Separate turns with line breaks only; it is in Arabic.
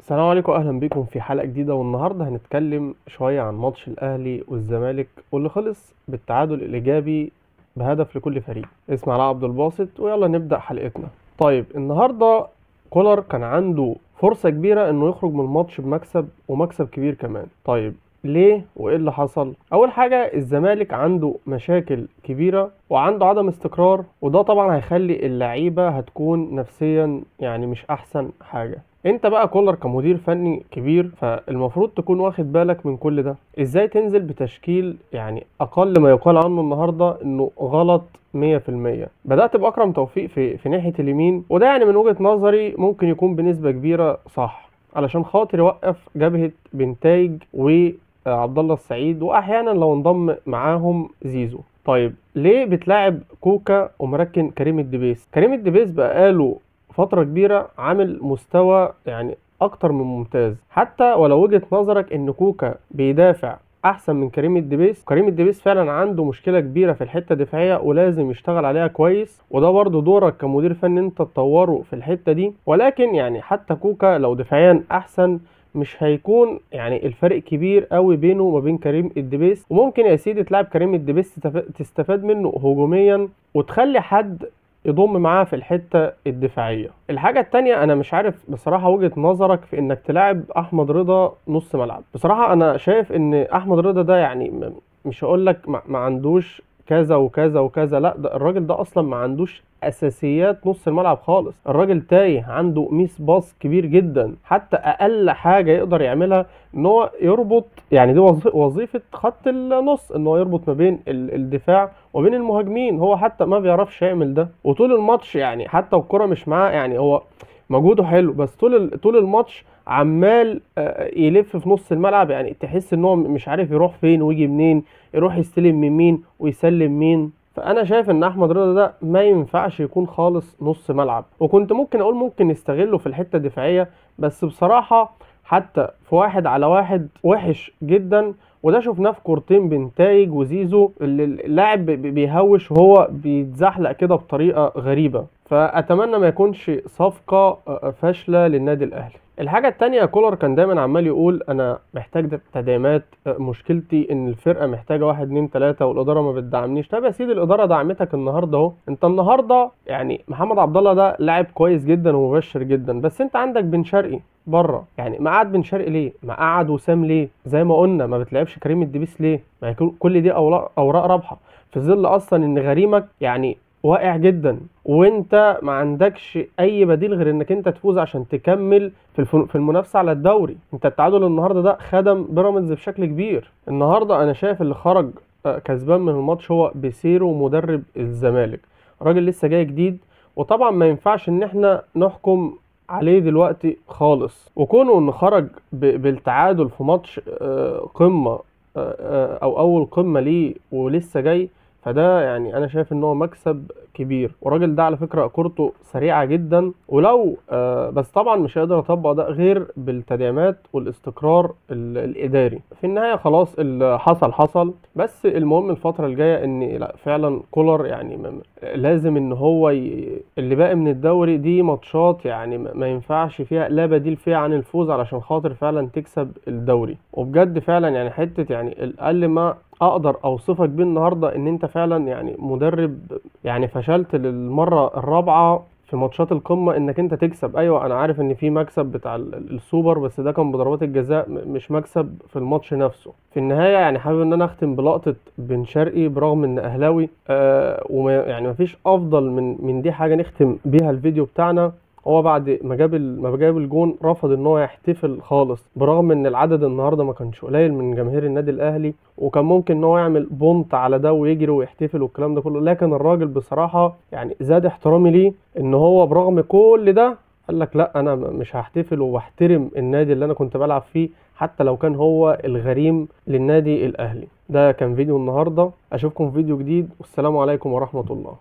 السلام عليكم، اهلا بكم في حلقه جديده. والنهارده هنتكلم شويه عن ماتش الاهلي والزمالك واللي خلص بالتعادل الايجابي بهدف لكل فريق. اسمي علاء عبد الباسط ويلا نبدا حلقتنا. طيب النهارده كولر كان عنده فرصه كبيره انه يخرج من الماتش بمكسب ومكسب كبير كمان. طيب ليه وايه اللي حصل؟ اول حاجه الزمالك عنده مشاكل كبيره وعنده عدم استقرار، وده طبعا هيخلي اللعيبه هتكون نفسيا يعني مش احسن حاجه. انت بقى كولر كمدير فني كبير، فالمفروض تكون واخد بالك من كل ده. ازاي تنزل بتشكيل يعني اقل ما يقال عنه النهارده انه غلط 100%؟ بدأت بأكرم توفيق في ناحية اليمين، وده يعني من وجهة نظري ممكن يكون بنسبة كبيرة صح، علشان خاطر يوقف جبهة بنتايج وعبد الله السعيد، واحيانا لو انضم معاهم زيزو. طيب ليه بتلاعب كوكا ومركن كريم الدبيس؟ كريم الدبيس بقاله فترة كبيرة عامل مستوى يعني أكتر من ممتاز، حتى ولو وجهة نظرك إن كوكا بيدافع أحسن من كريم الدبيس. كريم الدبيس فعلا عنده مشكلة كبيرة في الحتة الدفاعية ولازم يشتغل عليها كويس، وده برضه دورك كمدير فني أنت تطوره في الحتة دي. ولكن يعني حتى كوكا لو دفاعيا أحسن مش هيكون يعني الفرق كبير قوي بينه وما بين كريم الدبيس. وممكن يا سيدي تلعب كريم الدبيس تستفاد منه هجوميا وتخلي حد يضم معاه في الحتة الدفاعية. الحاجة التانية، انا مش عارف بصراحة وجهة نظرك في انك تلعب احمد رضا نص ملعب. بصراحة انا شايف ان احمد رضا ده يعني مش هقولك ما عندوش كذا وكذا وكذا، لا ده الراجل ده اصلا ما عندوش اساسيات نص الملعب خالص. الراجل تايه، عنده ميس باص كبير جدا. حتى اقل حاجة يقدر يعملها ان هو يربط، يعني دي وظيفة خط النص، ان هو يربط ما بين الدفاع وبين المهاجمين. هو حتى ما بيعرفش يعمل ده، وطول الماتش يعني حتى الكرة مش معاه، يعني هو مجهوده حلو بس طول الماتش عمال يلف في نص الملعب. يعني تحس ان هو مش عارف يروح فين ويجي منين، يروح يستلم من مين ويسلم مين. فانا شايف ان احمد رضا ده ما ينفعش يكون خالص نص ملعب. وكنت ممكن اقول ممكن نستغله في الحتة الدفاعية، بس بصراحة حتى في واحد على واحد وحش جدا. وده شفناه في كورتين بنتايج وزيزو، اللي اللاعب بيهوش وهو بيتزحلق كده بطريقة غريبة. فأتمنى ما يكونش صفقة فاشلة للنادي الأهلي. الحاجة التانية، كولر كان دايما عمال يقول أنا محتاج تدعيمات، مشكلتي إن الفرقة محتاجة واحد اتنين تلاتة والإدارة ما بتدعمنيش. طب يا سيدي الإدارة دعمتك النهاردة أهو. أنت النهاردة يعني محمد عبد الله ده لاعب كويس جدا ومبشر جدا، بس أنت عندك بن شرقي بره. يعني ما قعد بن شرقي ليه؟ ما قعد وسام ليه؟ زي ما قلنا ما بتلعبش كريم الدبيس ليه؟ ما هي كل دي اوراق رابحه في ظل اصلا ان غريمك يعني واقع جدا، وانت ما عندكش اي بديل غير انك انت تفوز عشان تكمل في المنافسه على الدوري. انت التعادل النهارده ده خدم بيراميدز بشكل كبير. النهارده انا شايف اللي خرج كسبان من الماتش هو بيسيرو مدرب الزمالك، راجل لسه جاي جديد، وطبعا ما ينفعش ان احنا نحكم عليه دلوقتي خالص. وكونه انه خرج بالتعادل في ماتش قمة او اول قمة ليه ولسه جاي، فده يعني انا شايف ان هو مكسب كبير. والراجل ده على فكرة كورته سريعة جدا، ولو بس طبعا مش هيقدر يطبق ده غير بالتدعيمات والاستقرار الاداري. في النهاية خلاص اللي حصل حصل، بس المهم الفترة الجاية ان لا فعلا كولر يعني لازم ان هو اللي باقي من الدوري دي ماتشات يعني ما ينفعش فيها لا بديل فيها عن الفوز علشان خاطر فعلا تكسب الدوري. وبجد فعلا يعني حتة يعني الاقل ما اقدر اوصفك بيه النهارده ان انت فعلا يعني مدرب يعني فشلت للمرة الرابعة في ماتشات القمة انك انت تكسب. ايوه انا عارف ان في مكسب بتاع السوبر، بس ده كان بضربات الجزاء مش مكسب في الماتش نفسه. في النهاية يعني حابب ان انا اختم بلقطة بن شرقي، برغم ان اهلاوي وما يعني مفيش افضل من دي حاجة نختم بيها الفيديو بتاعنا. هو بعد ما جاب الجون رفض ان هو يحتفل خالص، برغم ان العدد النهارده ما كانش قليل من جماهير النادي الاهلي، وكان ممكن ان هو يعمل بونت على ده ويجري ويحتفل والكلام ده كله. لكن الراجل بصراحه يعني زاد احترامي ليه ان هو برغم كل ده قال لك لا انا مش هحتفل وبحترم النادي اللي انا كنت بلعب فيه حتى لو كان هو الغريم للنادي الاهلي. ده كان فيديو النهارده، اشوفكم في فيديو جديد والسلام عليكم ورحمه الله.